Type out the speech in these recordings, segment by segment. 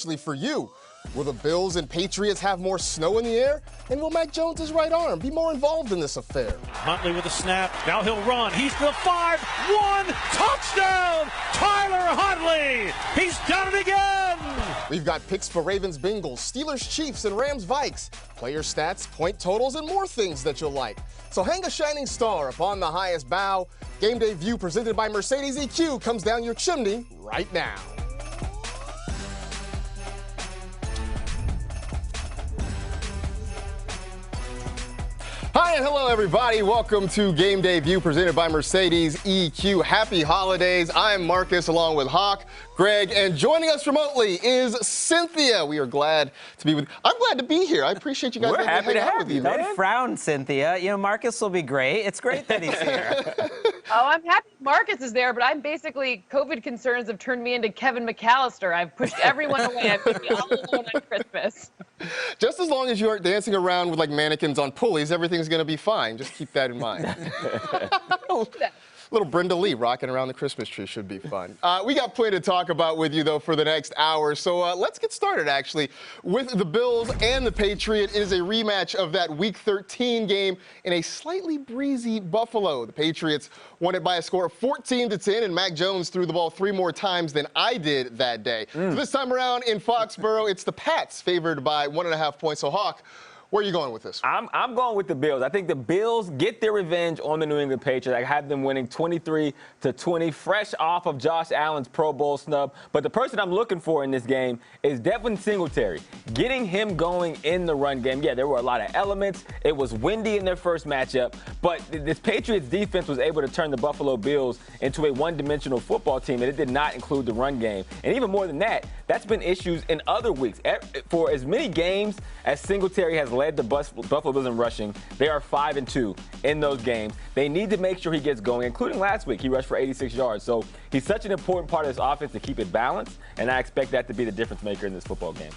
For you. Will the Bills and Patriots have more snow in the air? And will Mac Jones' right arm be more involved in this affair? Huntley with a snap. Now he'll run. He's to the 5-1 touchdown! Tyler Huntley! He's done it again! We've got picks for Ravens, Bengals, Steelers, Chiefs, and Rams, Vikes. Player stats, point totals, and more things that you'll like. So hang a shining star upon the highest bough. Game Day View presented by Mercedes EQ comes down your chimney right now. Hi and hello, everybody. Welcome to Game Day View presented by Mercedes EQ. Happy holidays. I'm Marcus along with Hawk, Greg, and joining us remotely is Cynthia. We are glad to be with you. I'm glad to be here. I appreciate you guys. We're happy to have you, man. Don't frown, Cynthia. You know, Marcus will be great. It's great that he's here. Oh, I'm happy Marcus is there, but I'm basically, COVID concerns have turned me into Kevin McAllister. I've pushed everyone away. I'm going to be all alone on Christmas. Just as long as you aren't dancing around with like mannequins on pulleys, everything's going to be fine. Just keep that in mind. Little Brenda Lee rocking around the Christmas tree should be fun. We got plenty to talk about with you, though, for the next hour. So let's get started, actually, with the Bills and the Patriots. It is a rematch of that Week 13 game in a slightly breezy Buffalo. The Patriots won it by a score of 14-10, and Mac Jones threw the ball 3 more times than I did that day. So this time around in Foxborough, it's the Pats favored by 1.5 points. So, Hawk, where are you going with this? I'm going with the Bills. I think the Bills get their revenge on the New England Patriots. I have them winning 23-20, fresh off of Josh Allen's Pro Bowl snub. But the person I'm looking for in this game is Devin Singletary. Getting him going in the run game. Yeah, there were a lot of elements. It was windy in their first matchup. But this Patriots defense was able to turn the Buffalo Bills into a one-dimensional football team, and it did not include the run game. And even more than that, that's been issues in other weeks. For as many games as Singletary has led the Buffalo Bills in rushing, they are 5-2 in those games. They need to make sure he gets going, including last week. He rushed for 86 yards. So he's such an important part of this offense to keep it balanced, and I expect that to be the difference maker in this football game.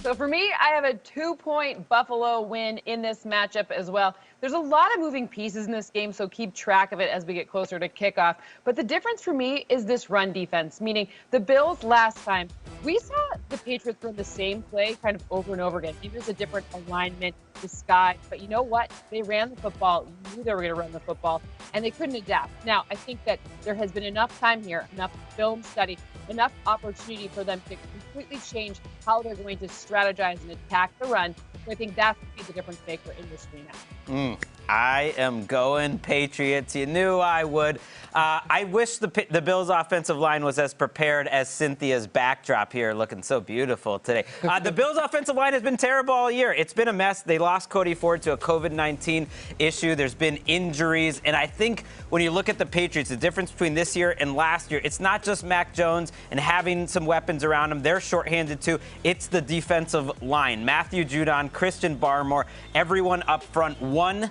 So for me, I have a 2-point Buffalo win in this matchup as well. There's a lot of moving pieces in this game, so keep track of it as we get closer to kickoff. But the difference for me is this run defense, meaning the Bills last time, we saw the Patriots run the same play kind of over and over again. Maybe there's a different alignment, disguise, but you know what? They ran the football, you knew they were going to run the football, and they couldn't adapt. Now, I think that there has been enough time here, enough film study, enough opportunity for them to completely change how they're going to strategize and attack the run. So I think that's the difference maker in this rematch. I am going Patriots. You knew I would. I wish the Bills' offensive line was as prepared as Cynthia's backdrop here, looking so beautiful today. The Bills' offensive line has been terrible all year. It's been a mess. They lost Cody Ford to a COVID-19 issue. There's been injuries. And I think when you look at the Patriots, the difference between this year and last year, it's not just Mac Jones and having some weapons around him. They're shorthanded too. It's the defensive line. Matthew Judon, Christian Barmore, everyone up front won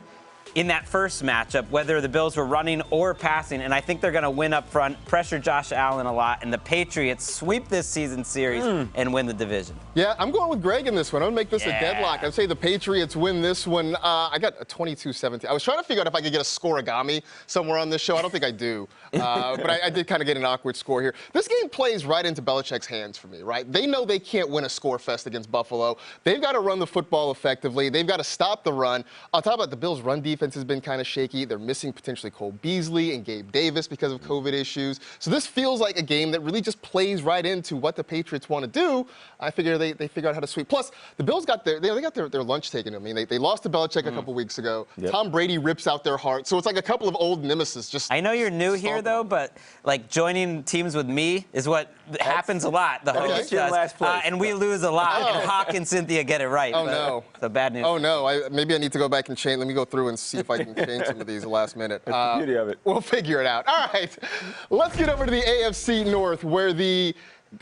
in that first matchup, whether the Bills were running or passing, and I think they're going to win up front, pressure Josh Allen a lot, and the Patriots sweep this season series and win the division. Yeah, I'm going with Greg in this one. I'm going to make this a deadlock. I'd say the Patriots win this one. I got a 22-17. I was trying to figure out if I could get a scoregami somewhere on this show. I don't think I do, but I did kind of get an awkward score here. This game plays right into Belichick's hands for me, right? They know they can't win a score fest against Buffalo. They've got to run the football effectively. They've got to stop the run. On top of that, the Bills' run defense has been kind of shaky. They're missing potentially Cole Beasley and Gabe Davis because of COVID issues. So this feels like a game that really just plays right into what the Patriots want to do. I figure they figure out how to sweep. Plus, the Bills got their lunch taken. I mean, they lost to Belichick a couple weeks ago. Yep. Tom Brady rips out their heart. So it's like a couple of old nemesis. Just I know you're new here, though, but like joining teams with me is what happens a lot. The host does. And we lose a lot. And Hawk and Cynthia get it right. Oh, no. So bad news. Oh, no. Maybe I need to go back and change. Let me go through and see if I can change some of these last minute. That's the beauty of it. We'll figure it out. All right. Let's get over to the AFC North, where the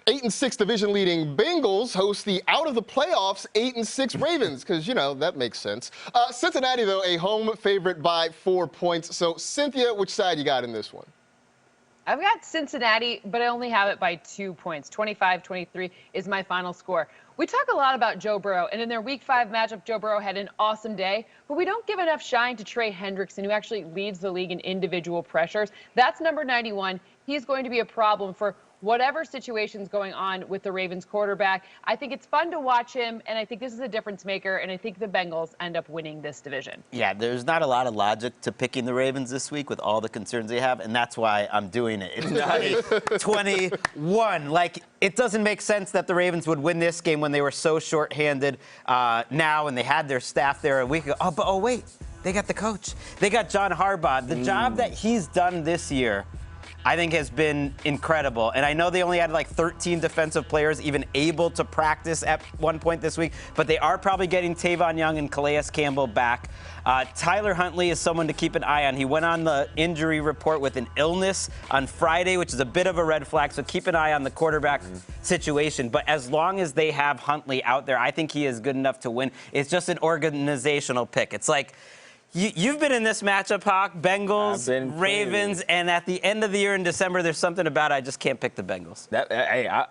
8-6 division-leading Bengals host the out-of-the-playoffs 8-6 Ravens, because, you know, that makes sense. Cincinnati, though, a home favorite by 4 points. So, Cynthia, which side you got in this one? I've got Cincinnati, but I only have it by 2 points. 25-23 is my final score. We talk a lot about Joe Burrow, and in their Week 5 matchup, Joe Burrow had an awesome day, but we don't give enough shine to Trey Hendrickson, who actually leads the league in individual pressures. That's number 91. He's going to be a problem for whatever situation's going on with the Ravens quarterback. I think it's fun to watch him, and I think this is a difference maker, and I think the Bengals end up winning this division. Yeah, there's not a lot of logic to picking the Ravens this week with all the concerns they have, and that's why I'm doing it. It's 20-21. Like, it doesn't make sense that the Ravens would win this game when they were so shorthanded now, and they had their staff there a week ago. Oh, wait, they got the coach. They got John Harbaugh. The job that he's done this year, I think, has been incredible. And I know they only had like 13 defensive players even able to practice at one point this week, but they are probably getting Tavon Young and Calais Campbell back. Tyler Huntley is someone to keep an eye on. He went on the injury report with an illness on Friday, which is a bit of a red flag, so keep an eye on the quarterback situation. But as long as they have Huntley out there, I think he is good enough to win. It's just an organizational pick. It's like, you've been in this matchup, Hawk, Bengals, Ravens, and at the end of the year in December, there's something about it. I just can't pick the Bengals.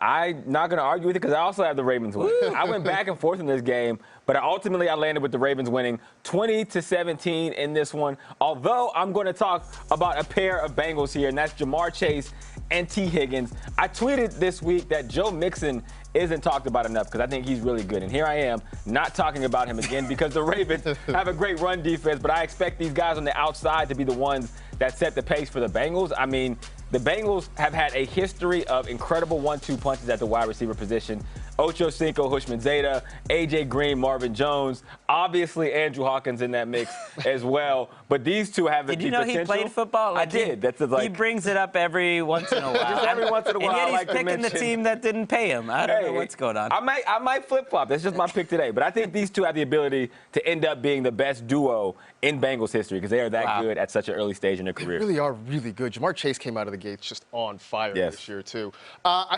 I'm not going to argue with it because I also have the Ravens winning. I went back and forth in this game, but ultimately I landed with the Ravens winning 20-17 in this one. Although I'm going to talk about a pair of Bengals here, and that's Jamar Chase and T. Higgins. I tweeted this week that Joe Mixon isn't talked about enough because I think he's really good. And here I am not talking about him again because the Ravens have a great run defense, but I expect these guys on the outside to be the ones that set the pace for the Bengals. I mean, the Bengals have had a history of incredible 1-2 punches at the wide receiver position. Ocho Cinco, Hushman-Zeta, A.J. Green, Marvin Jones, obviously Andrew Hawkins in that mix as well. But these two have the potential. Did you know he played football? Like, I did. He brings it up every once in a while. Just every once in a while. And yet I he's picking the team that didn't pay him. I don't know what's going on. I might flip-flop. That's just my pick today. But I think these two have the ability to end up being the best duo in Bengals history because they are that good at such an early stage in their career. They really are really good. Jamar Chase came out of the gates just on fire this year, too.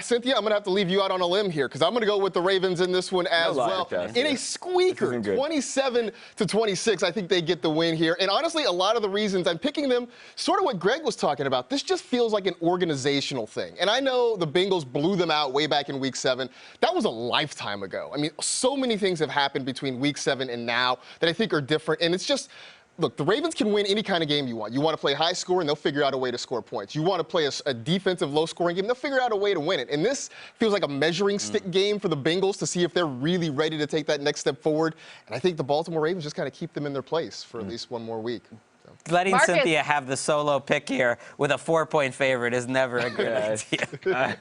Cynthia, I'm going to have to leave you out on a limb here because I'm going to go with the Ravens in this one as well. In a squeaker, 27-26, I think they get the win here. And honestly, a lot of the reasons I'm picking them, sort of what Greg was talking about, this just feels like an organizational thing. And I know the Bengals blew them out way back in Week 7. That was a lifetime ago. I mean, so many things have happened between Week 7 and now that I think are different. And it's just, look, the Ravens can win any kind of game you want. You want to play high score, and they'll figure out a way to score points. You want to play a defensive, low-scoring game, they'll figure out a way to win it. And this feels like a measuring stick game for the Bengals to see if they're really ready to take that next step forward. And I think the Baltimore Ravens just kind of keep them in their place for at least one more week. Letting Cynthia have the solo pick here with a 4-point favorite is never a good idea.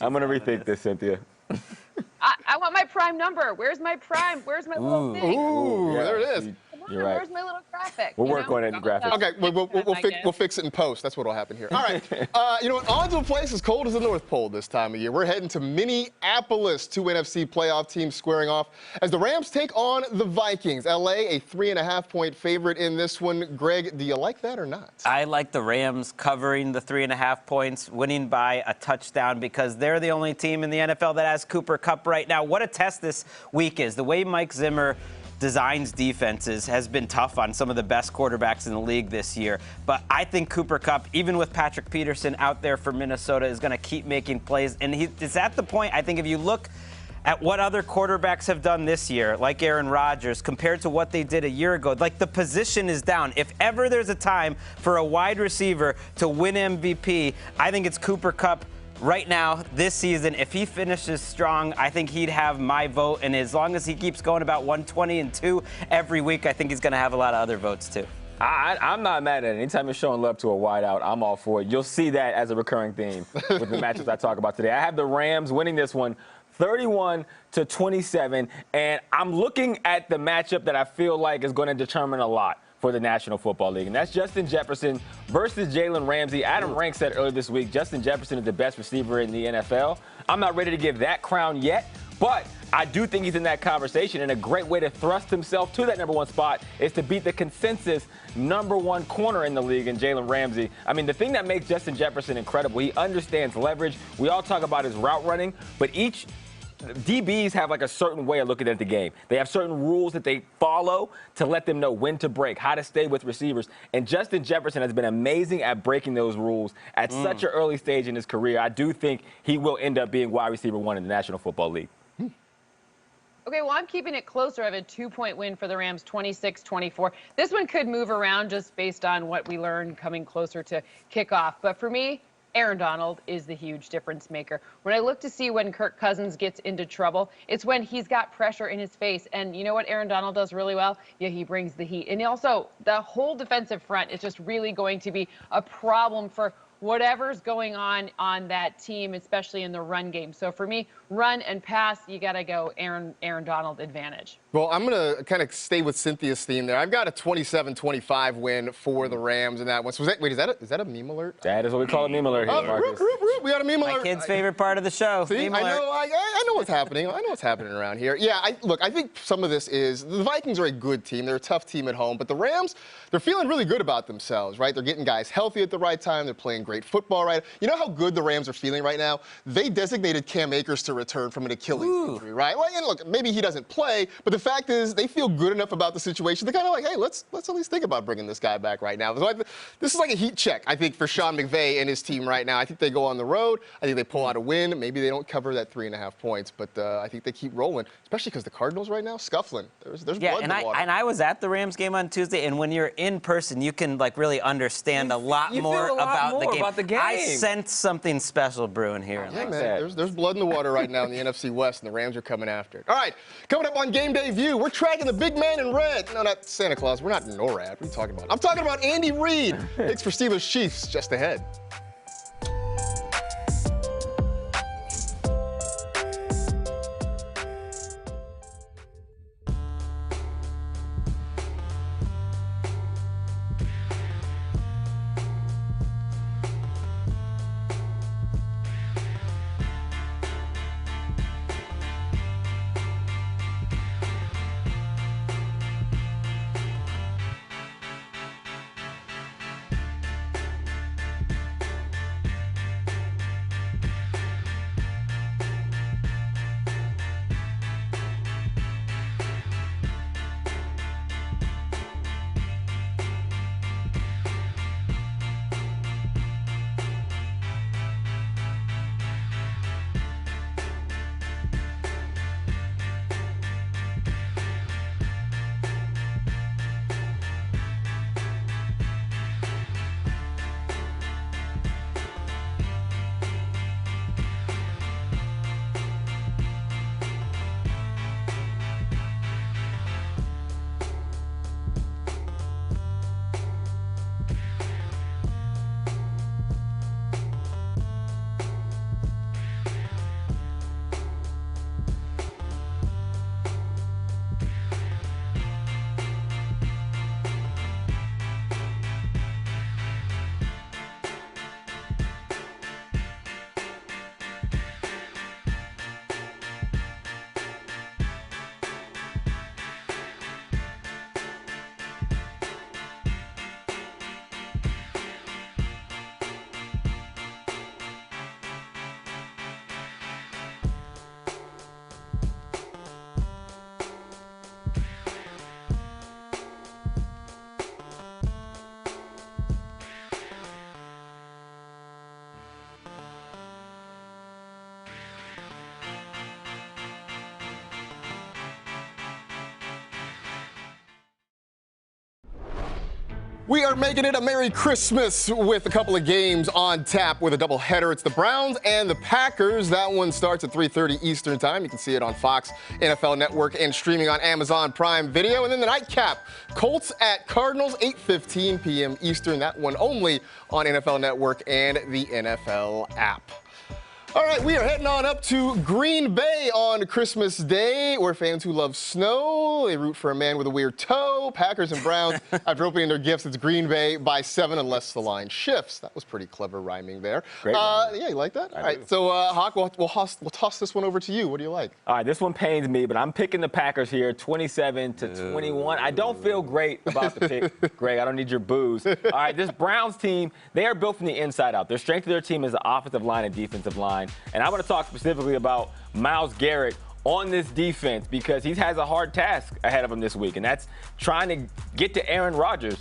I'm going to rethink this, Cynthia. I want my prime number. Where's my prime? Where's my little thing? Ooh, there it is. Come on, where's my little graphic? We'll work on it in the graphic. Okay, we'll fix it in post. That's what'll happen here. All right. You know what? On to a place as cold as the North Pole this time of year. We're heading to Minneapolis. 2 NFC playoff teams squaring off as the Rams take on the Vikings. L.A., a 3.5-point favorite in this one. Greg, do you like that or not? I like the Rams covering the 3.5 points, winning by a touchdown because they're the only team in the NFL that has Cooper Kupp right now. What a test this week is. The way Mike Zimmer designs defenses has been tough on some of the best quarterbacks in the league this year. But I think Cooper Kupp, even with Patrick Peterson out there for Minnesota, is going to keep making plays. And it's at the point, I think, if you look at what other quarterbacks have done this year, like Aaron Rodgers, compared to what they did a year ago, like the position is down. If ever there's a time for a wide receiver to win MVP, I think it's Cooper Kupp. Right now, this season, if he finishes strong, I think he'd have my vote. And as long as he keeps going about 120-2 every week, I think he's going to have a lot of other votes, too. I'm not mad at it. Anytime you're showing love to a wideout, I'm all for it. You'll see that as a recurring theme with the matchups I talk about today. I have the Rams winning this one 31-27, and I'm looking at the matchup that I feel like is going to determine a lot for the National Football League, and that's Justin Jefferson versus Jalen Ramsey. Adam Rank said earlier this week Justin Jefferson is the best receiver in the NFL. I'm not ready to give that crown yet, but I do think he's in that conversation, and a great way to thrust himself to that #1 spot is to beat the consensus #1 corner in the league in Jalen Ramsey. I mean, the thing that makes Justin Jefferson incredible, he understands leverage. We all talk about his route running, but each DBs have like a certain way of looking at the game. They have certain rules that they follow to let them know when to break, how to stay with receivers. And Justin Jefferson has been amazing at breaking those rules at such an early stage in his career. I do think he will end up being wide receiver 1 in the National Football League. Okay, well, I'm keeping it closer. I have a 2-point win for the Rams, 26-24. This one could move around just based on what we learned coming closer to kickoff. But for me, Aaron Donald is the huge difference maker. When I look to see when Kirk Cousins gets into trouble, it's when he's got pressure in his face. And you know what Aaron Donald does really well? Yeah, he brings the heat. And also, the whole defensive front is just really going to be a problem for whatever's going on that team, especially in the run game. So for me, run and pass, you got to go Aaron Donald advantage. Well, I'm going to kind of stay with Cynthia's theme there. I've got a 27-25 win for the Rams in that one. So is that a meme alert? That is what we call a meme alert here, Marcus. We got a meme alert. My kid's favorite part of the show. See, meme alert. I know what's happening. I know what's happening around here. Yeah, I think some of this is the Vikings are a good team. They're a tough team at home. But the Rams, they're feeling really good about themselves, right? They're getting guys healthy at the right time. They're playing great football, right? You know how good the Rams are feeling right now? They designated Cam Akers to return from an Achilles injury, right? Like, and look, maybe he doesn't play, but the fact is they feel good enough about the situation. They're kind of like, hey, let's at least think about bringing this guy back right now. So this is like a heat check, I think, for Sean McVay and his team right now. I think they go on the road. I think they pull out a win. Maybe they don't cover that 3.5 points, but I think they keep rolling, especially because the Cardinals right now, scuffling. There's blood in the water. And I was at the Rams game on Tuesday, and when you're in person, you can like really understand a lot more about the game. I sense something special brewing here. Yeah, man, there's blood in the water right now in the NFC West, and the Rams are coming after it. All right, coming up on Game Day View, we're tracking the big man in red. No, not Santa Claus. We're not NORAD. What are you talking about? I'm talking about Andy Reid. Picks for Steelers Chiefs just ahead. We are making it a Merry Christmas with a couple of games on tap with a doubleheader. It's the Browns and the Packers. That one starts at 3:30 Eastern Time. You can see it on Fox, NFL Network, and streaming on Amazon Prime Video. And then the nightcap, Colts at Cardinals, 8:15 p.m. Eastern. That one only on NFL Network and the NFL app. All right, we are heading on up to Green Bay on Christmas Day, where fans who love snow, they root for a man with a weird toe. Packers and Browns, after opening their gifts, it's Green Bay by 7 unless the line shifts. That was pretty clever rhyming there. Great. Yeah, you like that? All right, so Hawk, we'll toss this one over to you. What do you like? All right, this one pains me, but I'm picking the Packers here, 27-21. I don't feel great about the pick, Greg. I don't need your booze. All right, this Browns team, they are built from the inside out. Their strength of their team is the offensive line and defensive line. And I want to talk specifically about Myles Garrett on this defense because he has a hard task ahead of him this week, and that's trying to get to Aaron Rodgers,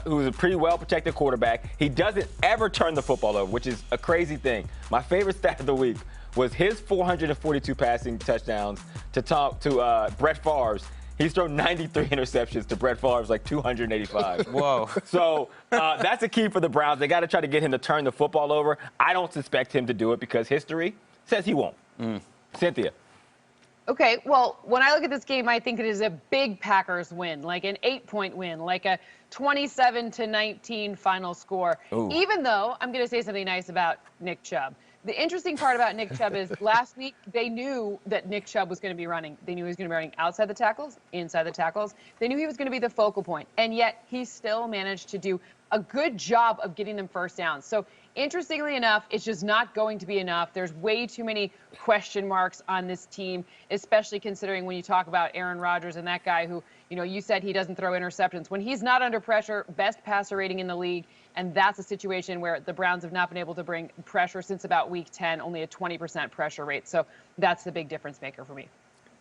who's a pretty well-protected quarterback. He doesn't ever turn the football over, which is a crazy thing. My favorite stat of the week was his 442 passing touchdowns to Brett Favre's He's thrown 93 interceptions to Brett Favre's like 285. Whoa. So that's a key for the Browns. They got to try to get him to turn the football over. I don't suspect him to do it because history says he won't. Cynthia. Okay, well, when I look at this game, I think it is a big Packers win, like an 8-point win, like a 27-19 final score. Ooh. Even though I'm going to say something nice about Nick Chubb. The interesting part about Nick Chubb is last week they knew that Nick Chubb was going to be running. They knew he was going to be running outside the tackles, inside the tackles. They knew he was going to be the focal point, and yet he still managed to do a good job of getting them first down. So interestingly enough, it's just not going to be enough. There's way too many question marks on this team, especially considering when you talk about Aaron Rodgers and that guy who, you know, you said he doesn't throw interceptions. When he's not under pressure, best passer rating in the league. And that's a situation where the Browns have not been able to bring pressure since about week 10, only a 20% pressure rate. So that's the big difference maker for me.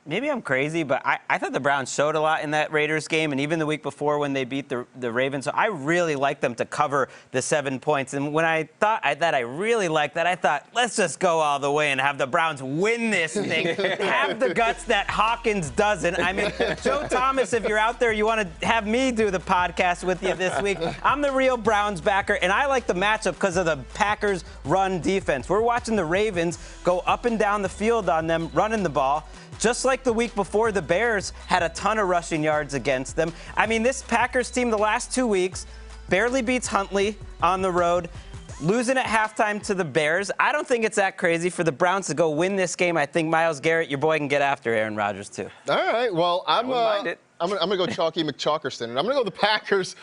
Maybe I'm crazy, but I thought the Browns showed a lot in that Raiders game, and even the week before when they beat the Ravens. So I really like them to cover the 7 points. And when I thought that I really liked that, I thought, let's just go all the way and have the Browns win this thing. Have the guts that Hawkins doesn't. I mean, Joe Thomas, if you're out there, you want to have me do the podcast with you this week. I'm the real Browns backer, and I like the matchup because of the Packers' run defense. We're watching the Ravens go up and down the field on them, running the ball. Just like the week before, the Bears had a ton of rushing yards against them. I mean, this Packers team the last 2 weeks barely beats Huntley on the road, losing at halftime to the Bears. I don't think it's that crazy for the Browns to go win this game. I think Myles Garrett, your boy, can get after Aaron Rodgers, too. All right. Well, I'm going to go Chalky McChalkerston, and I'm going to go the Packers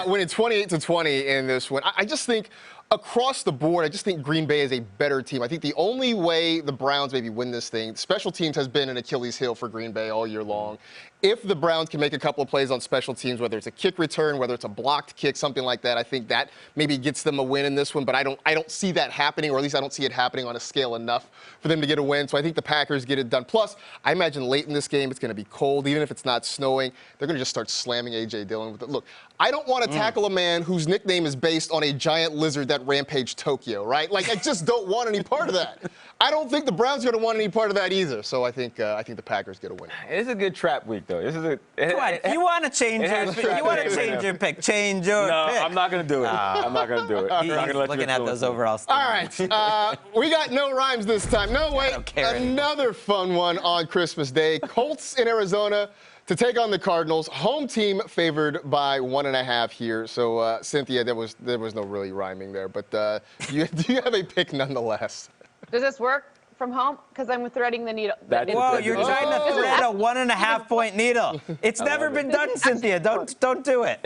winning 28-20 in this one. I just think across the board, I just think Green Bay is a better team. I think the only way the Browns maybe win this thing, special teams has been an Achilles heel for Green Bay all year long. If the Browns can make a couple of plays on special teams, whether it's a kick return, whether it's a blocked kick, something like that, I think that maybe gets them a win in this one. But I don't see that happening, or at least I don't see it happening on a scale enough for them to get a win. So I think the Packers get it done. Plus, I imagine late in this game, it's going to be cold. Even if it's not snowing, they're going to just start slamming A.J. Dillon with it. Look, I don't want to tackle a man whose nickname is based on a giant lizard that rampaged Tokyo, right? Like, I just don't want any part of that. I don't think the Browns are going to want any part of that either. So I think the Packers get a win. It's a good trap week, though. This is a. Come on, you want to change your pick. Change your pick. No, I'm not going to do it. I'm not going to do it. He's looking at those overall stats. All right. We got no rhymes this time. No, wait. Another fun one on Christmas Day. Colts in Arizona to take on the Cardinals. Home team favored by 1.5 here. So, Cynthia, there was no really rhyming there. But do you have a pick nonetheless? Does this work from home? Because I'm threading the needle. Whoa, you're trying to thread a 1.5-point needle. It's never been done, Cynthia. Don't do it.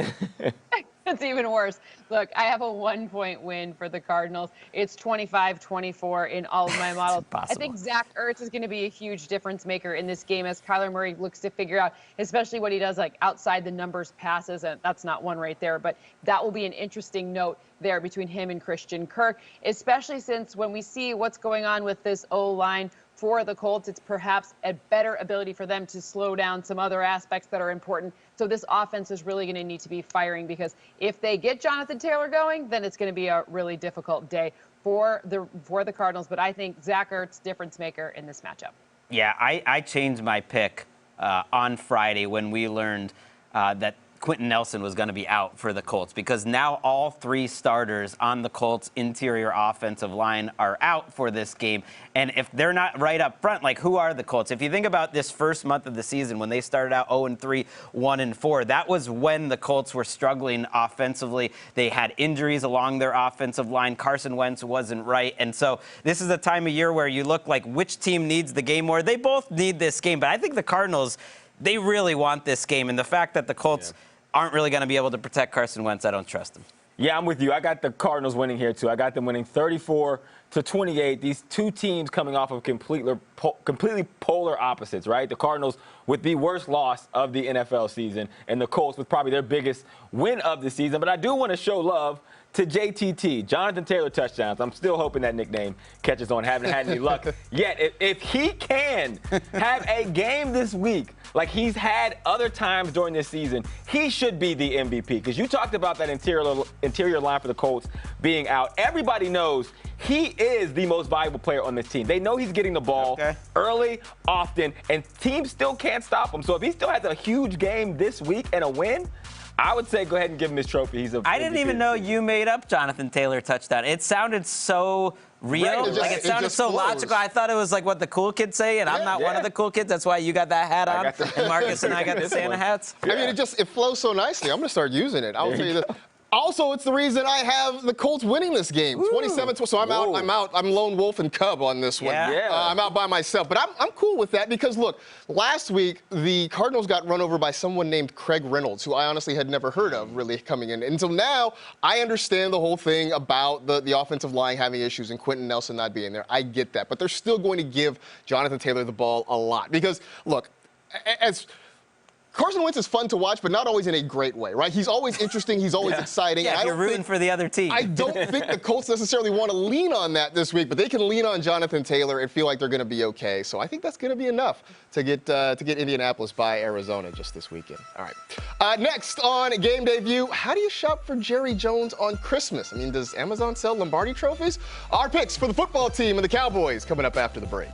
It's even worse. Look, I have a 1-point win for the Cardinals. It's 25-24 in all of my models. I think Zach Ertz is going to be a huge difference maker in this game as Kyler Murray looks to figure out, especially what he does like outside the numbers passes, and that's not one right there, but that will be an interesting note there between him and Christian Kirk, especially since when we see what's going on with this O-line for the Colts, it's perhaps a better ability for them to slow down some other aspects that are important. So this offense is really going to need to be firing, because if they get Jonathan Taylor going, then it's going to be a really difficult day for the Cardinals. But I think Zach Ertz, difference maker in this matchup. Yeah, I changed my pick on Friday when we learned that Quentin Nelson was going to be out for the Colts, because now all 3 starters on the Colts interior offensive line are out for this game. And if they're not right up front, like, who are the Colts? If you think about this first month of the season when they started out 0-3, 1-4, that was when the Colts were struggling offensively. They had injuries along their offensive line. Carson Wentz wasn't right. And so this is a time of year where you look like which team needs the game more. They both need this game, but I think the Cardinals, they really want this game. And the fact that the Colts aren't really going to be able to protect Carson Wentz, I don't trust them. Yeah, I'm with you. I got the Cardinals winning here, too. I got them winning 34-28. These two teams coming off of completely polar opposites, right? The Cardinals with the worst loss of the NFL season, and the Colts with probably their biggest win of the season. But I do want to show love to JTT, Jonathan Taylor touchdowns. I'm still hoping that nickname catches on. Haven't had any luck yet. If he can have a game this week like he's had other times during this season, he should be the MVP. Because you talked about that interior line for the Colts being out. Everybody knows he is the most valuable player on this team. They know he's getting the ball early, often, and teams still can't stop him. So if he still has a huge game this week and a win, I would say go ahead and give him his trophy. I didn't even know you made up Jonathan Taylor touchdown. It sounded so real. Right, it sounded so logical. I thought it was like what the cool kids say, and I'm not one of the cool kids. That's why you got that hat on, and Marcus and I got the Santa hats. I mean, it flows so nicely. I'm going to start using it. I'll tell you this. Also, it's the reason I have the Colts winning this game, 27-12. So I'm out. I'm lone wolf and cub on this one. I'm out by myself. But I'm cool with that because, look, last week the Cardinals got run over by someone named Craig Reynolds, who I honestly had never heard of really coming in. And so now I understand the whole thing about the offensive line having issues and Quentin Nelson not being there. I get that. But they're still going to give Jonathan Taylor the ball a lot because, look, as Carson Wentz is fun to watch, but not always in a great way, right? He's always interesting. He's always exciting. Yeah, and you're rooting for the other team. I don't think the Colts necessarily want to lean on that this week, but they can lean on Jonathan Taylor and feel like they're going to be okay. So I think that's going to be enough to get Indianapolis by Arizona just this weekend. All right. Next on Game Day View, how do you shop for Jerry Jones on Christmas? I mean, does Amazon sell Lombardi trophies? Our picks for the football team and the Cowboys coming up after the break.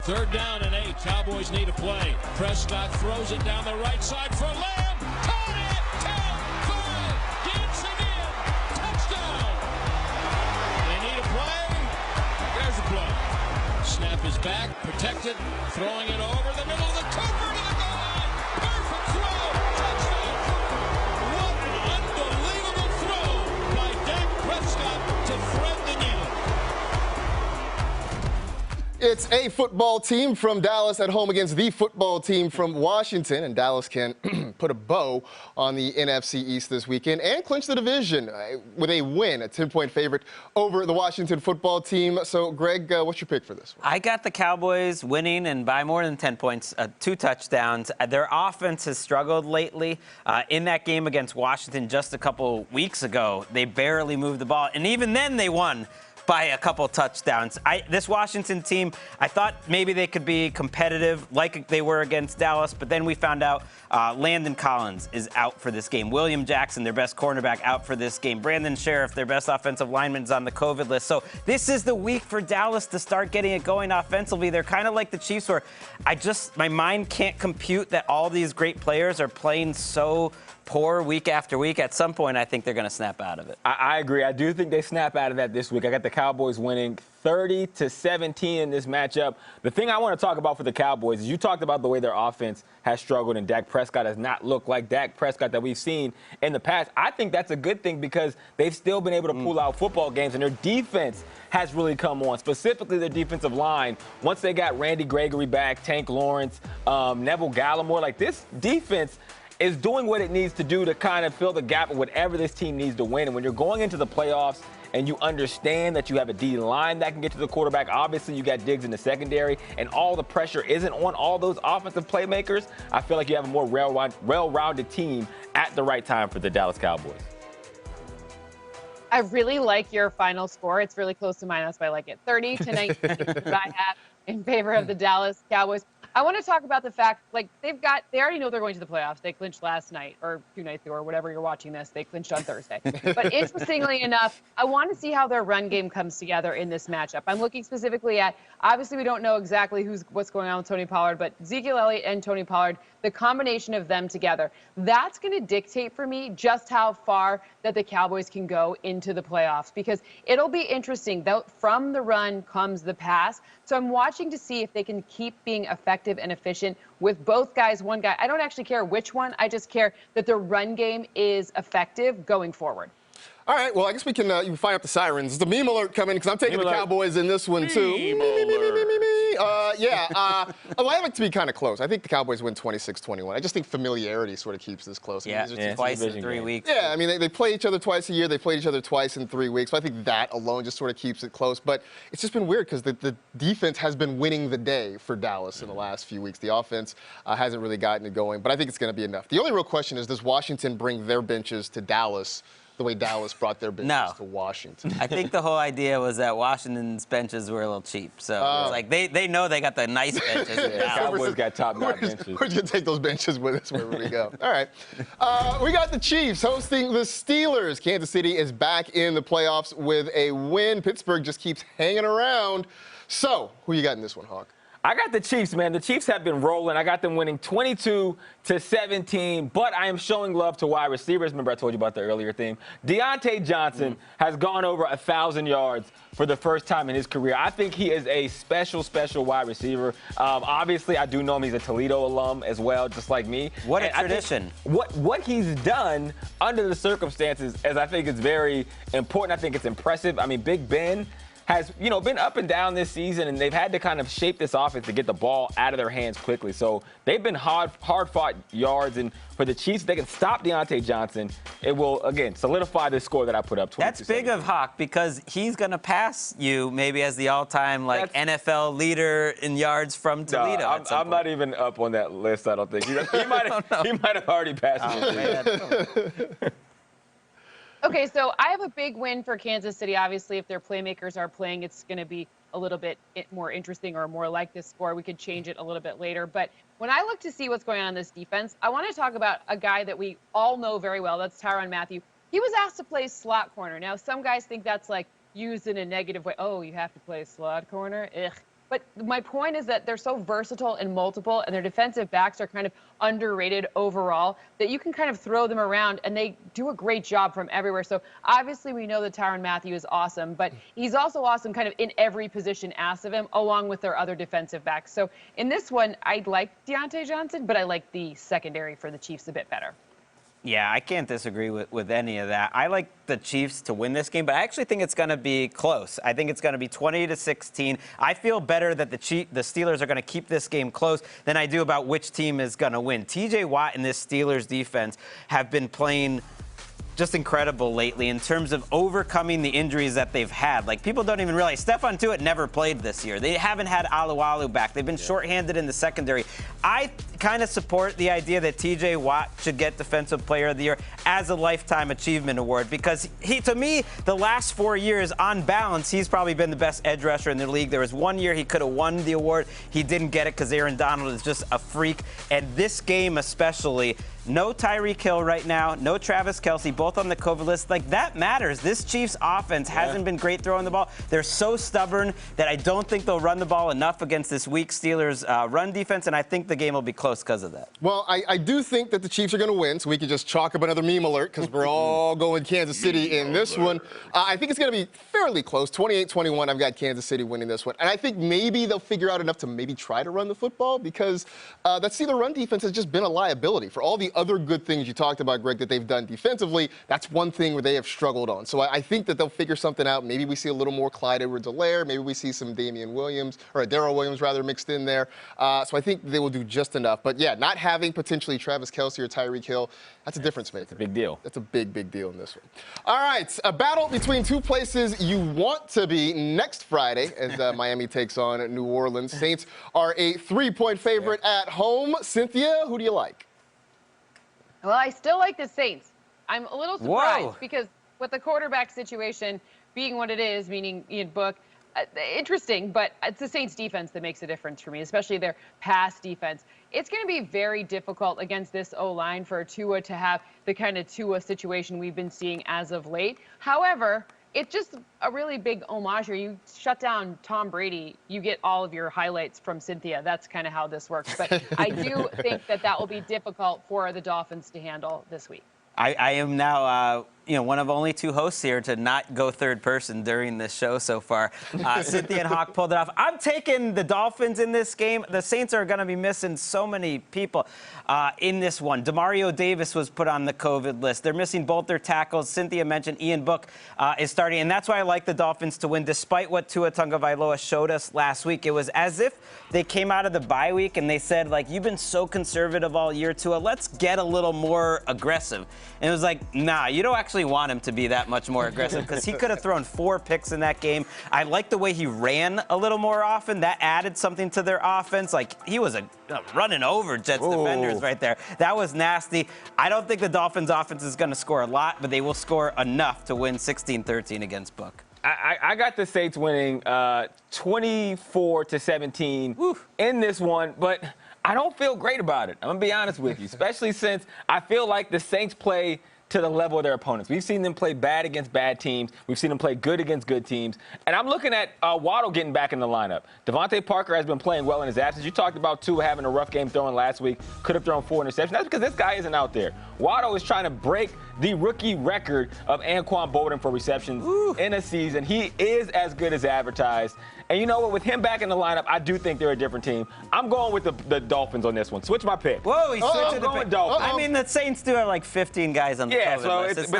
Third down and 8. Cowboys need a play. Prescott throws it down the right side for Lamb. Caught it. 10, 5. Dancing in. Touchdown. They need a play. There's a play. Snap is back. Protected. Throwing it over the middle of the cover to the goal line. Perfect throw. Touchdown. What an unbelievable throw by Dak Prescott to thread the needle. It's a football team from Dallas at home against the football team from Washington, and Dallas can put a bow on the NFC East this weekend and clinch the division with a win, a 10-point favorite over the Washington football team. So, Greg, what's your pick for this one? I got the Cowboys winning and by more than 10 points, 2 touchdowns. Their offense has struggled lately. In that game against Washington just a couple weeks ago, they barely moved the ball, and even then they won by a couple touchdowns. This Washington team, I thought maybe they could be competitive like they were against Dallas, but then we found out Landon Collins is out for this game. William Jackson, their best cornerback, out for this game. Brandon Sheriff, their best offensive lineman, is on the COVID list. So this is the week for Dallas to start getting it going offensively. They're kind of like the Chiefs, where my mind can't compute that all these great players are playing so poor week after week. At some point, I think they're going to snap out of it. I agree. I do think they snap out of that this week. I got the Cowboys winning 30-17 in this matchup. The thing I want to talk about for the Cowboys is you talked about the way their offense has struggled and Dak Prescott has not looked like Dak Prescott that we've seen in the past. I think that's a good thing because they've still been able to pull out football games, and their defense has really come on, specifically their defensive line. Once they got Randy Gregory back, Tank Lawrence, Neville Gallimore, like this defense is doing what it needs to do to kind of fill the gap of whatever this team needs to win. And when you're going into the playoffs and you understand that you have a D line that can get to the quarterback, obviously you got Diggs in the secondary, and all the pressure isn't on all those offensive playmakers, I feel like you have a more well-rounded team at the right time for the Dallas Cowboys. I really like your final score. It's really close to mine. That's why I like it. 30-19 I have in favor of the Dallas Cowboys. I want to talk about the fact, they already know they're going to the playoffs. They clinched last night or 2 nights ago or whatever you're watching this. They clinched on Thursday. But interestingly enough, I want to see how their run game comes together in this matchup. I'm looking specifically at, obviously we don't know exactly what's going on with Tony Pollard, but Ezekiel Elliott and Tony Pollard, the combination of them together, that's going to dictate for me just how far that the Cowboys can go into the playoffs, because it'll be interesting. From the run comes the pass. So I'm watching to see if they can keep being effective and efficient with both guys, one guy. I don't actually care which one. I just care that the run game is effective going forward. All right, well, I guess we can you can fire up the sirens. The meme alert coming, because I'm taking the Cowboys in this one, too. I like it to be kind of close. I think the Cowboys win 26-21. I just think familiarity sort of keeps this close. I mean, twice in 3 weeks. Yeah, I mean, they play each other twice a year. They played each other twice in 3 weeks. So I think that alone just sort of keeps it close. But it's just been weird because the defense has been winning the day for Dallas in the last few weeks. The offense hasn't really gotten it going, but I think it's going to be enough. The only real question is, does Washington bring their benches to Dallas the way Dallas brought their benches to Washington? I think the whole idea was that Washington's benches were a little cheap. So it's like they know they got the nice benches. Cowboys got top-notch benches. We're just going to take those benches with us wherever we go. All right. We got the Chiefs hosting the Steelers. Kansas City is back in the playoffs with a win. Pittsburgh just keeps hanging around. So, who you got in this one, Hawk? I got the Chiefs, man. The Chiefs have been rolling. I got them winning 22-17, but I am showing love to wide receivers. Remember I told you about the earlier theme. Deontay Johnson has gone over 1,000 yards for the first time in his career. I think he is a special wide receiver. Obviously, I do know him. He's a Toledo alum as well, just like me. What a tradition. What he's done under the circumstances is, I think, it's very important. I think it's impressive. I mean, Big Ben has, been up and down this season, and they've had to kind of shape this offense to get the ball out of their hands quickly. So they've been hard-fought yards, and for the Chiefs, if they can stop Deontay Johnson, it will, again, solidify the score that I put up. That's big of Hawk, because he's going to pass you maybe as the all-time NFL leader in yards from Toledo. I'm not even up on that list, I don't think. He might have already passed me. Okay, so I have a big win for Kansas City. Obviously, if their playmakers are playing, it's going to be a little bit more interesting or more like this score. We could change it a little bit later. But when I look to see what's going on in this defense, I want to talk about a guy that we all know very well. That's Tyrann Mathieu. He was asked to play slot corner. Now, some guys think that's used in a negative way. Oh, you have to play slot corner? Ugh. But my point is that they're so versatile and multiple, and their defensive backs are kind of underrated overall, that you can kind of throw them around, and they do a great job from everywhere. So obviously we know that Tyrann Mathieu is awesome, but he's also awesome kind of in every position asked of him, along with their other defensive backs. So in this one, I like Deontay Johnson, but I like the secondary for the Chiefs a bit better. Yeah, I can't disagree with any of that. I like the Chiefs to win this game, but I actually think it's going to be close. I think it's going to be 20-16. I feel better that the Steelers are going to keep this game close than I do about which team is going to win. T.J. Watt and this Steelers defense have been playing just incredible lately in terms of overcoming the injuries that they've had. Like, people don't even realize Stephon Tuitt never played this year. They haven't had Alualu back. They've been shorthanded in the secondary. I kind of support the idea that TJ Watt should get Defensive Player of the Year as a Lifetime Achievement Award, because to me, the last 4 years, on balance, he's probably been the best edge rusher in the league. There was 1 year he could have won the award. He didn't get it because Aaron Donald is just a freak. And this game especially, no Tyreek Hill right now, no Travis Kelce, both on the COVID list. Like, that matters. This Chiefs offense hasn't been great throwing the ball. They're so stubborn that I don't think they'll run the ball enough against this weak Steelers run defense, and I think the game will be close because of that. Well, I do think that the Chiefs are going to win, so we can just chalk up another meme alert because we're all going Kansas City in this one. I think it's going to be fairly close, 28-21. I've got Kansas City winning this one. And I think maybe they'll figure out enough to maybe try to run the football, because that Steelers run defense has just been a liability. For all the other good things you talked about, Greg, that they've done defensively, that's one thing where they have struggled on. So I think that they'll figure something out. Maybe we see a little more Clyde Edwards-Helaire. Maybe we see some Damian Williams, or Darrell Williams, rather, mixed in there. So I think they will do just enough. But, yeah, not having potentially Travis Kelce or Tyreek Hill, that's a difference maker. It's a big deal. That's a big, big deal in this one. All right, a battle between two places you want to be next Friday as Miami takes on New Orleans. Saints are a 3-point favorite at home. Cynthia, who do you like? Well, I still like the Saints. I'm a little surprised because with the quarterback situation being what it is, meaning Ian Book, interesting, but it's the Saints defense that makes a difference for me, especially their pass defense. It's going to be very difficult against this O-line for Tua to have the kind of Tua situation we've been seeing as of late. However, it's just a really big homage here. You shut down Tom Brady, you get all of your highlights from Cynthia. That's kind of how this works. But I do think that will be difficult for the Dolphins to handle this week. I am now, one of only 2 hosts here to not go third person during this show so far. Cynthia and Hawk pulled it off. I'm taking the Dolphins in this game. The Saints are going to be missing so many people in this one. Demario Davis was put on the COVID list. They're missing both their tackles. Cynthia mentioned Ian Book is starting, and that's why I like the Dolphins to win, despite what Tua Tagovailoa showed us last week. It was as if they came out of the bye week and they said, like, you've been so conservative all year, Tua. Let's get a little more aggressive. And it was like, nah, you don't actually want him to be that much more aggressive, because he could have thrown 4 picks in that game. I like the way he ran a little more often. That added something to their offense. Like, he was running over Jets defenders right there. That was nasty. I don't think the Dolphins offense is going to score a lot, but they will score enough to win 16-13 against Book. I got the Saints winning 24-17 in this one, but I don't feel great about it. I'm going to be honest with you, especially since I feel like the Saints play to the level of their opponents. We've seen them play bad against bad teams. We've seen them play good against good teams. And I'm looking at Waddle getting back in the lineup. Devontae Parker has been playing well in his absence. You talked about Tua having a rough game throwing last week. Could have thrown 4 interceptions. That's because this guy isn't out there. Waddle is trying to break the rookie record of Anquan Bolden for receptions in a season. He is as good as advertised. And you know what? With him back in the lineup, I do think they're a different team. I'm going with the Dolphins on this one. Switch my pick. Whoa, he's switching the pick. Dolphins. I mean, the Saints do have like 15 guys on the COVID list. It's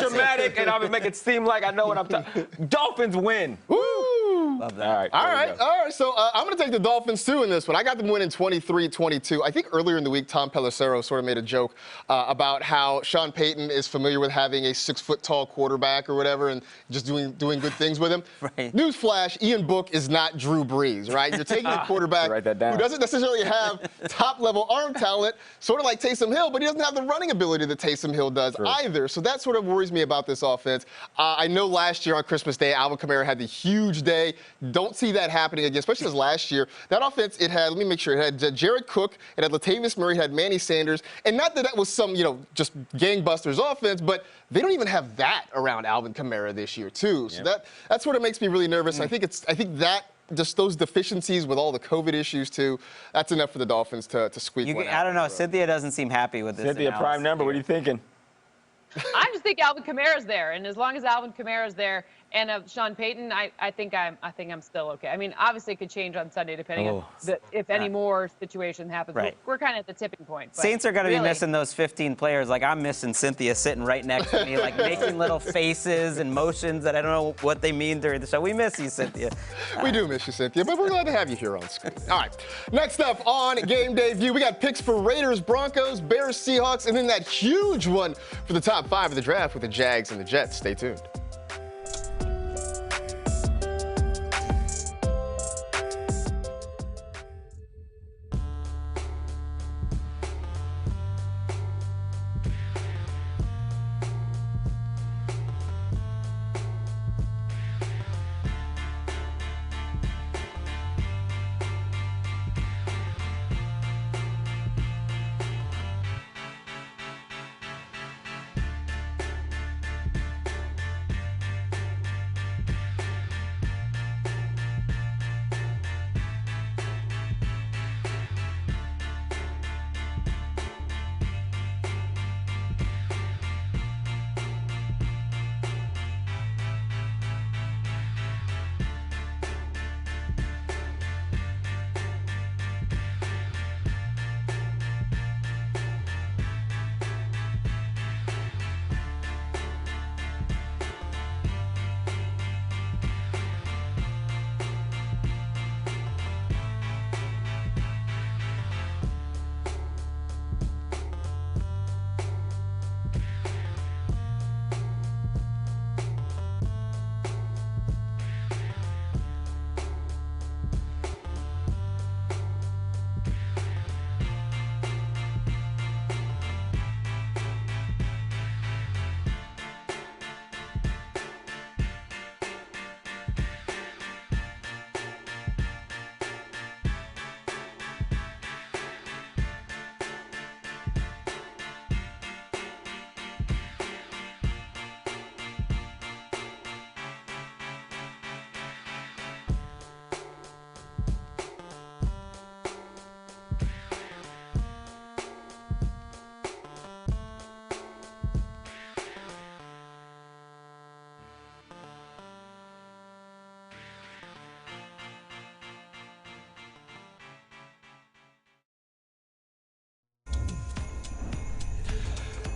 dramatic, and I'm going to make it seem like I know what I'm talking. Dolphins win. Woo! Love that. All right. So I'm going to take the Dolphins, too, in this one. I got them winning 23-22. I think earlier in the week, Tom Pelissero sort of made a joke about how Sean Payton is familiar with having a 6-foot-tall quarterback or whatever and just doing good things with him. Right. Newsflash, Ian Book is not Drew Brees, right? You're taking a quarterback who doesn't necessarily have top-level arm talent, sort of like Taysom Hill, but he doesn't have the running ability that Taysom Hill does either. So that sort of worries me about this offense. I know last year on Christmas Day, Alvin Kamara had the huge day. Don't see that happening again, especially as last year. That offense, it had, let me make sure, it had Jared Cook, it had Latavius Murray, it had Manny Sanders. And not that that was some, just gangbusters offense, but they don't even have that around Alvin Kamara this year, too. So that sort of makes me really nervous. I think that just those deficiencies with all the COVID issues, too, that's enough for the Dolphins to squeak one out. I don't know. Cynthia doesn't seem happy with this. Cynthia, prime number. What are you thinking? I just think Alvin Kamara's there, and as long as Alvin Kamara's there and Sean Payton, I think I'm still okay. I mean, obviously it could change on Sunday depending on if any more situation happens. Right. We're kind of at the tipping point. But Saints are going to be missing those 15 players. Like, I'm missing Cynthia sitting right next to me, like making little faces and motions that I don't know what they mean during the show. We miss you, Cynthia. We do miss you, Cynthia, but we're glad to have you here on screen. All right. Next up on Game Day View, we got picks for Raiders, Broncos, Bears, Seahawks, and then that huge one for the top 5 of the draft. draft with the Jags and the Jets. Stay tuned.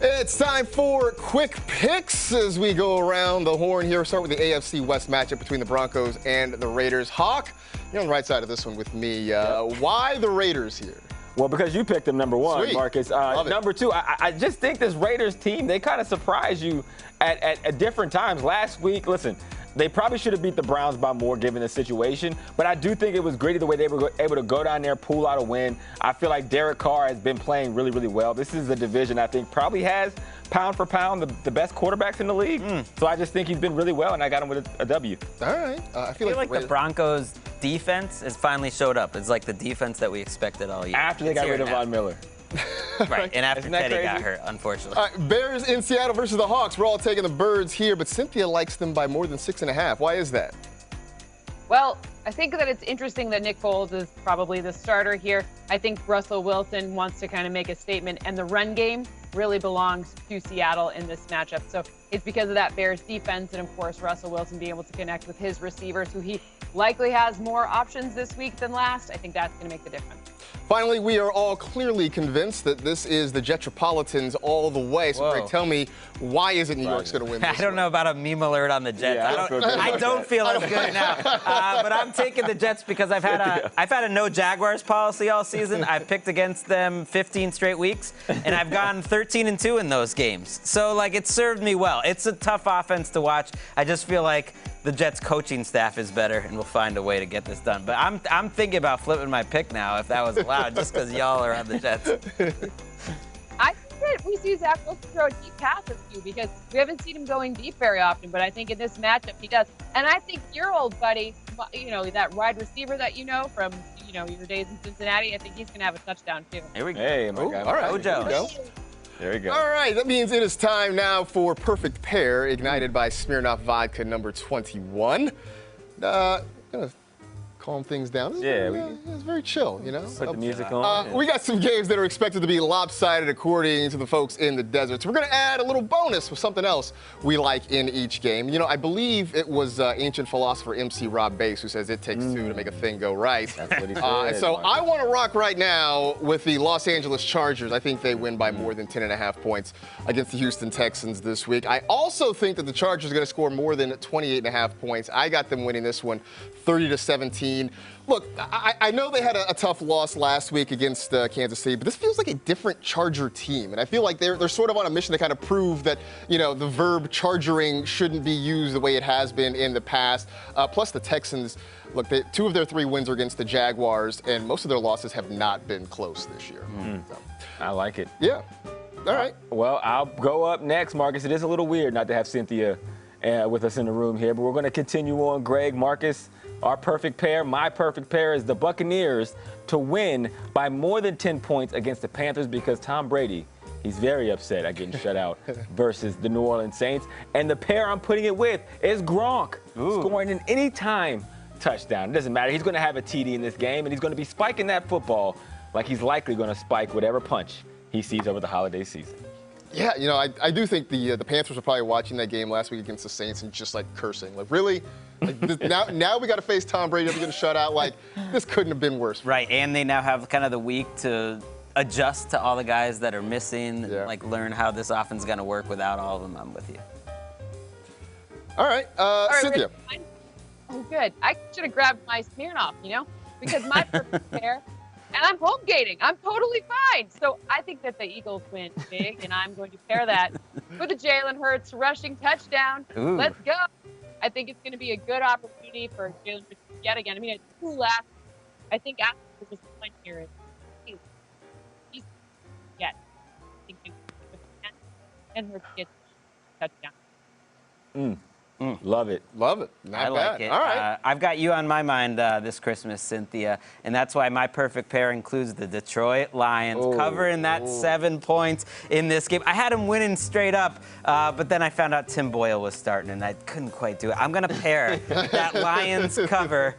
It's time for quick picks as we go around the horn here. Start with the AFC West matchup between the Broncos and the Raiders. Hawk, you're on the right side of this one with me. Why the Raiders here? Well, because you picked them number one, Sweet. Marcus. Number two, I just think this Raiders team, they kind of surprised you at different times. Last week, listen, they probably should have beat the Browns by more given the situation, but I do think it was gritty the way they were able to go down there, pull out a win. I feel like Derek Carr has been playing really, really well. This is a division I think probably has, pound for pound, the best quarterbacks in the league. So I just think he's been really well, and I got him with a W. All right. I feel like the Broncos defense has finally showed up. It's like the defense that we expected all year. After they got rid of Von Miller. Right, and after Isn't that Teddy crazy? got hurt, unfortunately. All right, Bears in Seattle versus the Hawks. We're all taking the Birds here, but Cynthia likes them by more than 6.5. Why is that? Well, I think that it's interesting that Nick Foles is probably the starter here. I think Russell Wilson wants to kind of make a statement, and the run game really belongs to Seattle in this matchup. So it's because of that Bears defense and, of course, Russell Wilson being able to connect with his receivers, who he likely has more options this week than last. I think that's going to make the difference. Finally, we are all clearly convinced that this is the Jetropolitans all the way. So, Greg, tell me, why is it New York's going to win this I don't know about a meme alert on the Jets. Yeah, I don't feel as good now. But I'm taking the Jets because I've had a no Jaguars policy all season. I've picked against them 15 straight weeks, and I've gone 13-2 in those games. So, like, it served me well. It's a tough offense to watch. I just feel like the Jets coaching staff is better, and we'll find a way to get this done. But I'm thinking about flipping my pick now, if that was allowed, just because y'all are on the Jets. I think that we see Zach Wilson throw a deep pass at you because we haven't seen him going deep very often, but I think in this matchup he does. And I think your old buddy, you know, that wide receiver that you know from, you know, your days in Cincinnati, I think he's going to have a touchdown too. Here we go. Hey, my guy. all right. Mojo. There you go. All right, that means it is time now for Perfect Pair, ignited by Smirnoff Vodka number 21. Gonna calm things down. It's very chill, you know? Put the music on. We got some games that are expected to be lopsided according to the folks in the desert. So we're going to add a little bonus with something else we like in each game. You know, I believe it was ancient philosopher MC Rob Bass who says it takes two to make a thing go right. That's what he said. So I want to rock right now with the Los Angeles Chargers. I think they win by more than 10.5 points against the Houston Texans this week. I also think that the Chargers are going to score more than 28.5 points. I got them winning this one 30-17. mean, look, I know they had a tough loss last week against Kansas City, but this feels like a different Charger team. And I feel like they're sort of on a mission to kind of prove that, the verb chargering shouldn't be used the way it has been in the past. Plus the Texans, look, 2 of their 3 wins are against the Jaguars, and most of their losses have not been close this year. So. I like it. Yeah. All right. Well, I'll go up next, Marcus. It is a little weird not to have Cynthia with us in the room here, but we're going to continue on. Greg, Marcus, our perfect pair. My perfect pair is the Buccaneers to win by more than 10 points against the Panthers because Tom Brady, he's very upset at getting shut out versus the New Orleans Saints. And the pair I'm putting it with is Gronk, scoring an anytime touchdown. It doesn't matter. He's going to have a TD in this game, and he's going to be spiking that football like he's likely going to spike whatever punch he sees over the holiday season. Yeah, I do think the Panthers were probably watching that game last week against the Saints and just cursing. Really? Now we got to face Tom Brady getting shut out. This couldn't have been worse. Right, and they now have kind of the week to adjust to all the guys that are missing, learn how this offense is going to work without all of them. I'm with you. All right, Cynthia. Oh, good. I should have grabbed my Smirnoff, because my perfect pair. And I'm home gating. I'm totally fine. So I think that the Eagles win big, and I'm going to pair that with a Jalen Hurts rushing touchdown. Ooh. Let's go. I think it's going to be a good opportunity for Jalen Hurts yet again. I mean, it's 2 last. I think after this point here is he's yet. I think he and Hurts gets a touchdown. Love it. Love it. Not I like bad. it. All right. I've got you on my mind this Christmas, Cynthia, and that's why my perfect pair includes the Detroit Lions covering that 7 points in this game. I had them winning straight up, but then I found out Tim Boyle was starting, and I couldn't quite do it. I'm going to pair that Lions cover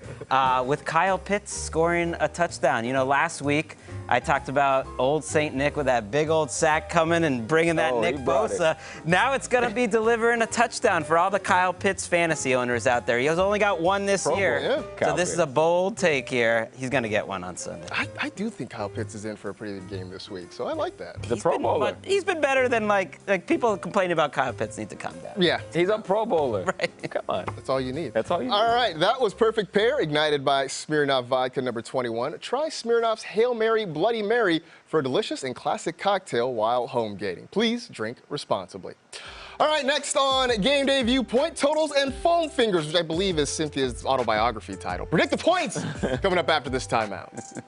with Kyle Pitts scoring a touchdown. Last week I talked about old St. Nick with that big old sack coming and bringing that Nick Bosa. Now it's going to be delivering a touchdown for all the Kyle Pitts fantasy owners out there. He has only got 1 this year. Yeah. So this is a bold take here. He's going to get 1 on Sunday. I do think Kyle Pitts is in for a pretty good game this week, so I like that. The Pro Bowler. He's been better than like people complaining about Kyle Pitts need to calm down. Yeah. He's a Pro Bowler. Right. Come on. That's all you need. That's all you need. All right, that was Perfect Pair, ignited by Smirnoff Vodka number 21. Try Smirnoff's Hail Mary Bloody Mary for a delicious and classic cocktail while home gating. Please drink responsibly. All right, next on Game Day Viewpoint, totals and foam fingers, which I believe is Cynthia's autobiography title. Predict the points coming up after this timeout.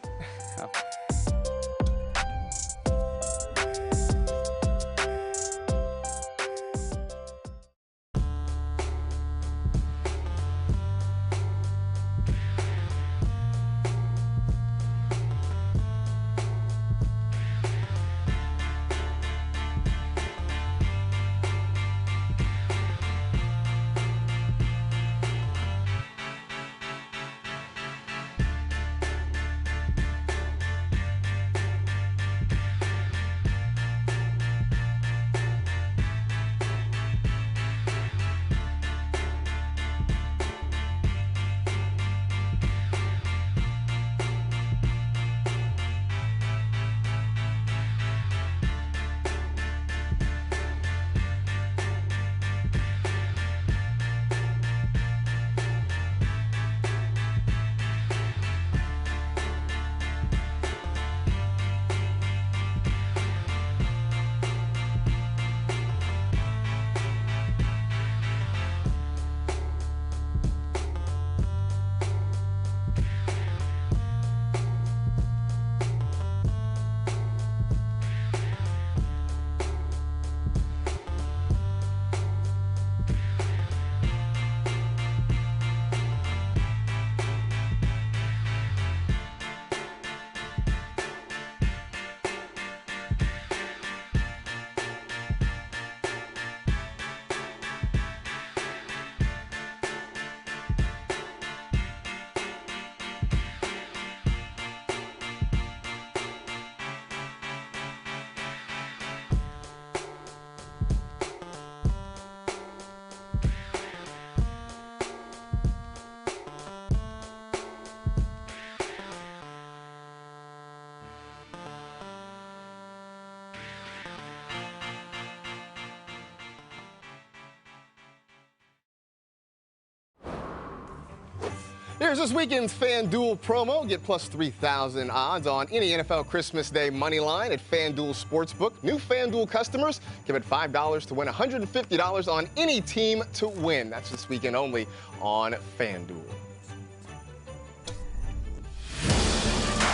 Here's this weekend's FanDuel promo. Get plus 3,000 odds on any NFL Christmas Day money line at FanDuel Sportsbook. New FanDuel customers give it $5 to win $150 on any team to win. That's this weekend only on FanDuel.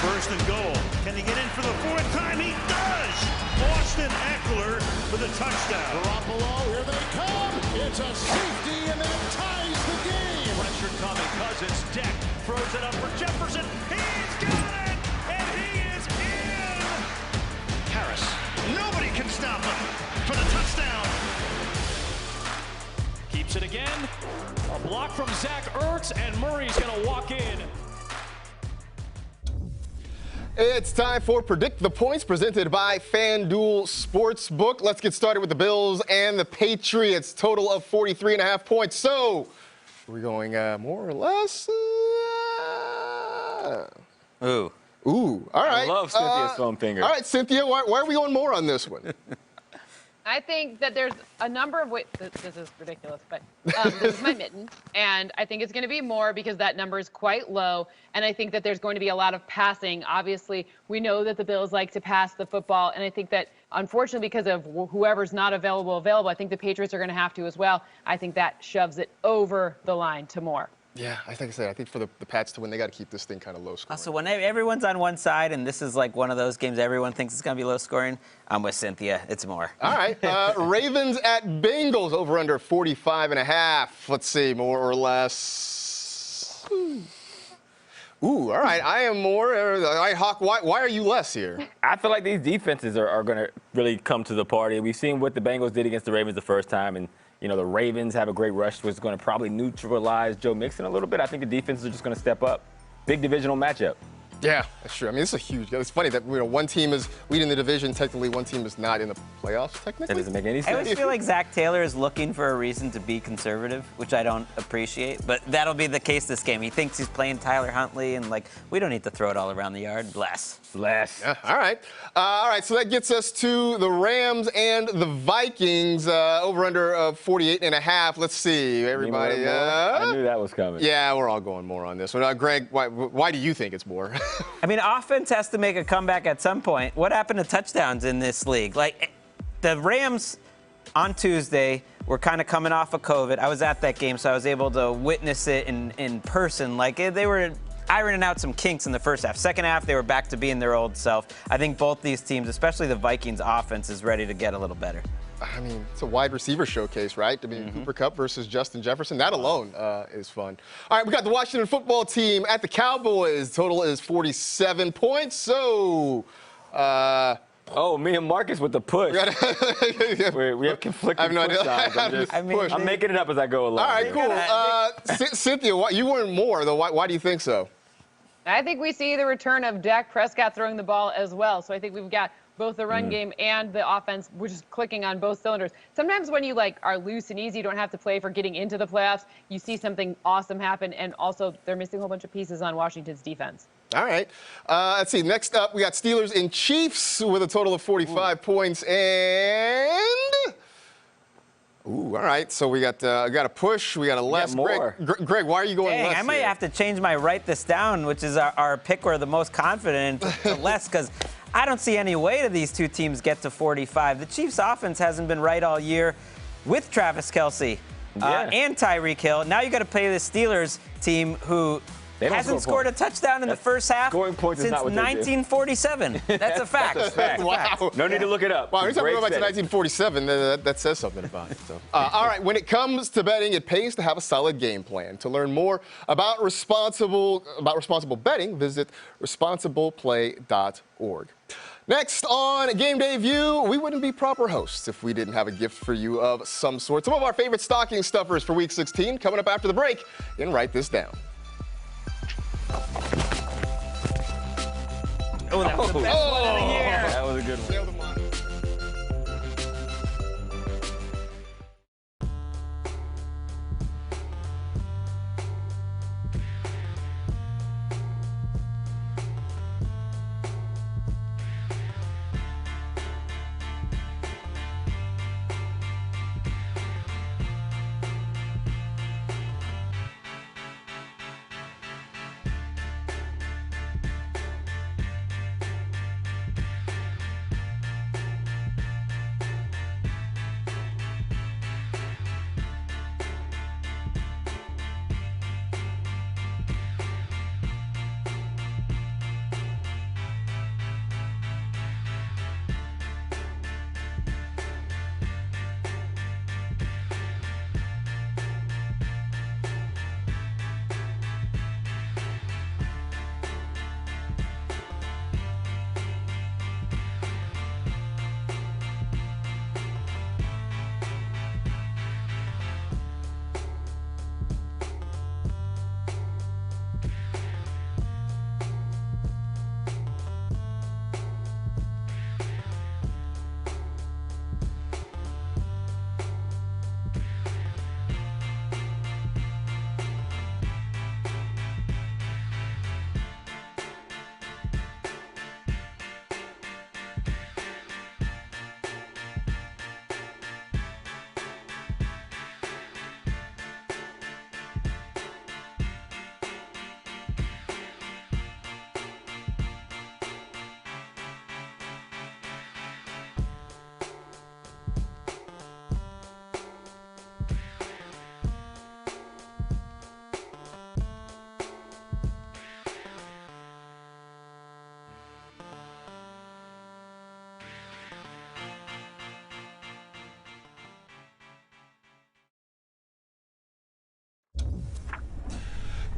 First and goal. Can he get in for the fourth time? He does! Austin Eckler with a touchdown. Garoppolo, here they come. It's a safety, and that ties the game. Pressure coming. Cousins, deck, throws it up for Jefferson. He's got it, and he is in. Harris. Nobody can stop him for the touchdown. Keeps it again. A block from Zach Ertz, and Murray's going to walk in. It's time for Predict the Points, presented by FanDuel Sportsbook. Let's get started with the Bills and the Patriots. Total of 43.5 points. So, are we going more or less? Ooh. Ooh, all right. I love Cynthia's foam finger. All right, Cynthia, why are we going more on this one? I think that there's a number of ways. This is ridiculous, but this is my mitten, and I think it's going to be more because that number is quite low, and I think that there's going to be a lot of passing. Obviously, we know that the Bills like to pass the football, and I think that, unfortunately, because of whoever's not available, I think the Patriots are going to have to as well. I think that shoves it over the line to more. Yeah, I think for the Pats to win, they got to keep this thing kind of low scoring. So when everyone's on one side, and this is like one of those games everyone thinks it's going to be low scoring, I'm with Cynthia. It's more. All right. Ravens at Bengals, over under 45.5. Let's see, more or less. Ooh, all right. I am more. All right, Hawk, why are you less here? I feel like these defenses are going to really come to the party. We've seen what the Bengals did against the Ravens the first time, and the Ravens have a great rush, which is going to probably neutralize Joe Mixon a little bit. I think the defenses are just going to step up. Big divisional matchup. Yeah, that's true. I mean, this is a huge. It's funny that one team is leading the division. Technically, one team is not in the playoffs. Technically, That doesn't make any I sense. always feel like Zach Taylor is looking for a reason to be conservative, which I don't appreciate. But that'll be the case this game. He thinks he's playing Tyler Huntley, and we don't need to throw it all around the yard. Less. Yeah, all right. So that gets us to the Rams and the Vikings. Over under 48.5. Let's see, everybody. I knew that was coming. Yeah, we're all going more on this one. Greg, why do you think it's more? I mean, offense has to make a comeback at some point. What happened to touchdowns in this league? The Rams on Tuesday were kind of coming off of COVID. I was at that game, so I was able to witness it in person. They were ironing out some kinks in the first half. Second half, they were back to being their old self. I think both these teams, especially the Vikings offense, is ready to get a little better. I mean, it's a wide receiver showcase, right? I mean, Cooper Kupp versus Justin Jefferson. That alone is fun. All right, we got the Washington football team at the Cowboys. Total is 47 points. So, me and Marcus with the push. We have conflicting I have no push idea. sides. I'm making it up as I go along. All right, cool. Cynthia, you weren't more, though. Why do you think so? I think we see the return of Dak Prescott throwing the ball as well. So I think we've got both the run game and the offense, which is clicking on both cylinders. Sometimes when you are loose and easy, you don't have to play for getting into the playoffs. You see something awesome happen, and also they're missing a whole bunch of pieces on Washington's defense. All right. Let's see. Next up, we got Steelers and Chiefs with a total of 45 points. And all right. So we got a push. We got a less. More. Greg, why are you going less? I might have to change my write this down, which is our pick we're the most confident in, to less, because I don't see any way that these two teams get to 45. The Chiefs' offense hasn't been right all year with Travis Kelce and Tyreek Hill. Now you got to play the Steelers team who hasn't scored a touchdown in the first half since 1947. That's a fact. Wow. No need to look it up. Wow, anytime we go back to 1947, that says something about it. So. All right, when it comes to betting, it pays to have a solid game plan. To learn more about responsible betting, visit responsibleplay.org. Next on Game Day View, we wouldn't be proper hosts if we didn't have a gift for you of some sort. Some of our favorite stocking stuffers for Week 16 coming up after the break. And write this down. Oh, that was the best one of the year. That was a good one.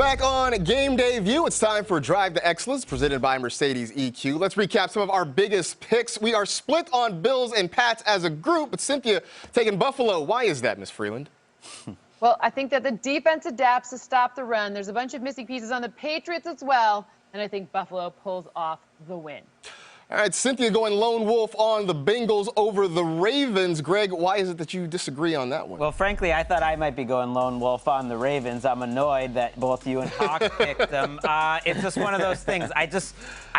Back on Game Day View, it's time for Drive to Excellence, presented by Mercedes EQ. Let's recap some of our biggest picks. We are split on Bills and Pats as a group, but Cynthia taking Buffalo. Why is that, Miss Freeland? Well, I think that the defense adapts to stop the run. There's a bunch of missing pieces on the Patriots as well, and I think Buffalo pulls off the win. All right, Cynthia going lone wolf on the Bengals over the Ravens. Greg, why is it that you disagree on that one? Well, frankly, I thought I might be going lone wolf on the Ravens. I'm annoyed that both you and Hawk picked them. It's just one of those things. I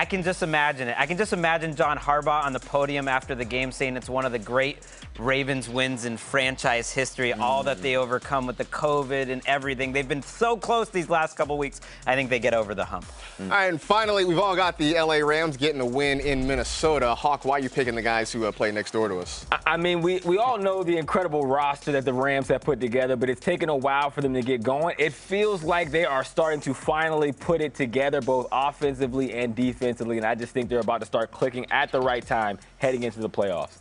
can just imagine it. I can just imagine John Harbaugh on the podium after the game saying it's one of the great Ravens wins in franchise history, all that they overcome with the COVID and everything. They've been so close these last couple weeks. I think they get over the hump. All right, and finally, we've all got the LA Rams getting a win in Minnesota. Hawk, why are you picking the guys who play next door to us? I mean, we all know the incredible roster that the Rams have put together, but it's taken a while for them to get going. It feels like they are starting to finally put it together, both offensively and defensively, and I just think they're about to start clicking at the right time heading into the playoffs.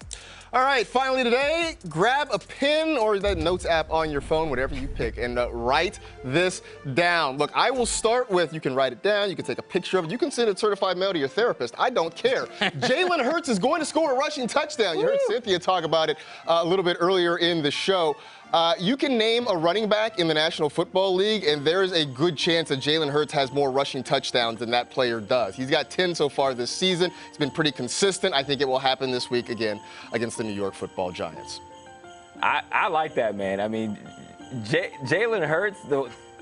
All right, finally today, grab a pen or the Notes app on your phone, whatever you pick, and write this down. Look, I will start with, you can write it down, you can take a picture of it, you can send it certified mail to your therapist. I don't care. Jalen Hurts is going to score a rushing touchdown. You heard Cynthia talk about it a little bit earlier in the show. You can name a running back in the National Football League, and there is a good chance that Jalen Hurts has more rushing touchdowns than that player does. He's got 10 so far this season. It's been pretty consistent. I think it will happen this week again against the New York Football Giants. I like that, man. I mean, Jalen Hurts,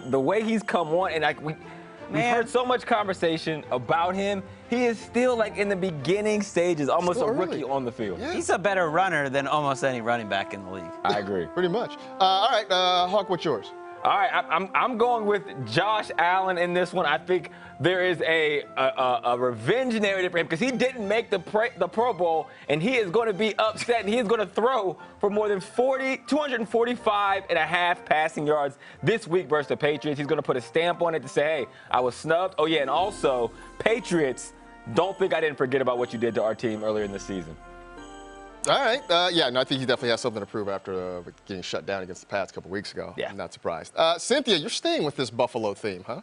the way he's come on, and we've heard so much conversation about him. He is still like in the beginning stages, almost a rookie on the field. Yeah. He's a better runner than almost any running back in the league. I agree. Pretty much. All right, Hawk, what's yours? All right, I'm going with Josh Allen in this one. I think there is a revenge narrative for him because he didn't make the Pro Bowl, and he is going to be upset, and he is going to throw for more than 245 and a half passing yards this week versus the Patriots. He's going to put a stamp on it to say, hey, I was snubbed. Oh, yeah, and also, Patriots, don't think I didn't forget about what you did to our team earlier in the season. All right. Yeah, no, I think he definitely has something to prove after getting shut down against the Pats a couple weeks ago. Yeah. I'm not surprised. Cynthia, you're staying with this Buffalo theme, huh?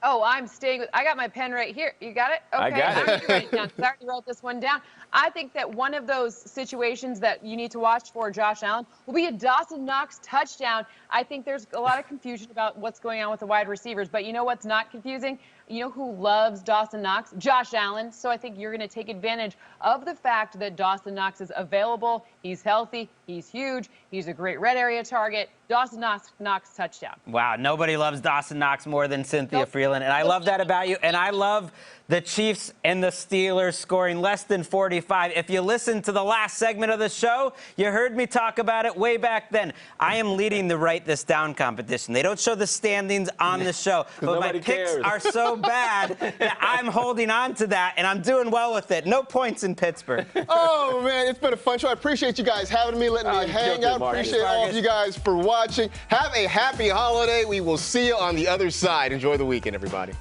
Oh, I'm staying with. I got my pen right here. You got it? Okay. I got it. I'm gonna write it down 'cause I already wrote this one down. I think that one of those situations that you need to watch for Josh Allen will be a Dawson Knox touchdown. I think there's a lot of confusion about what's going on with the wide receivers, but you know what's not confusing? You know who loves Dawson Knox? Josh Allen. So I think you're going to take advantage of the fact that Dawson Knox is available. He's healthy. He's huge. He's a great red area target. Dawson Knox touchdown. Wow, nobody loves Dawson Knox more than Cynthia Freeland, and I love that about you. And I love the Chiefs and the Steelers scoring less than 45. If you listened to the last segment of the show, you heard me talk about it way back then. I am leading the Write This Down competition. They don't show the standings on the show, but my picks are so bad that I'm holding on to that, and I'm doing well with it. No points in Pittsburgh. Oh, man, it's been a fun show. I appreciate you guys having me, letting me hang out. Appreciate all of you guys for watching. Have a happy holiday. We will see you on the other side. Enjoy the weekend, everybody.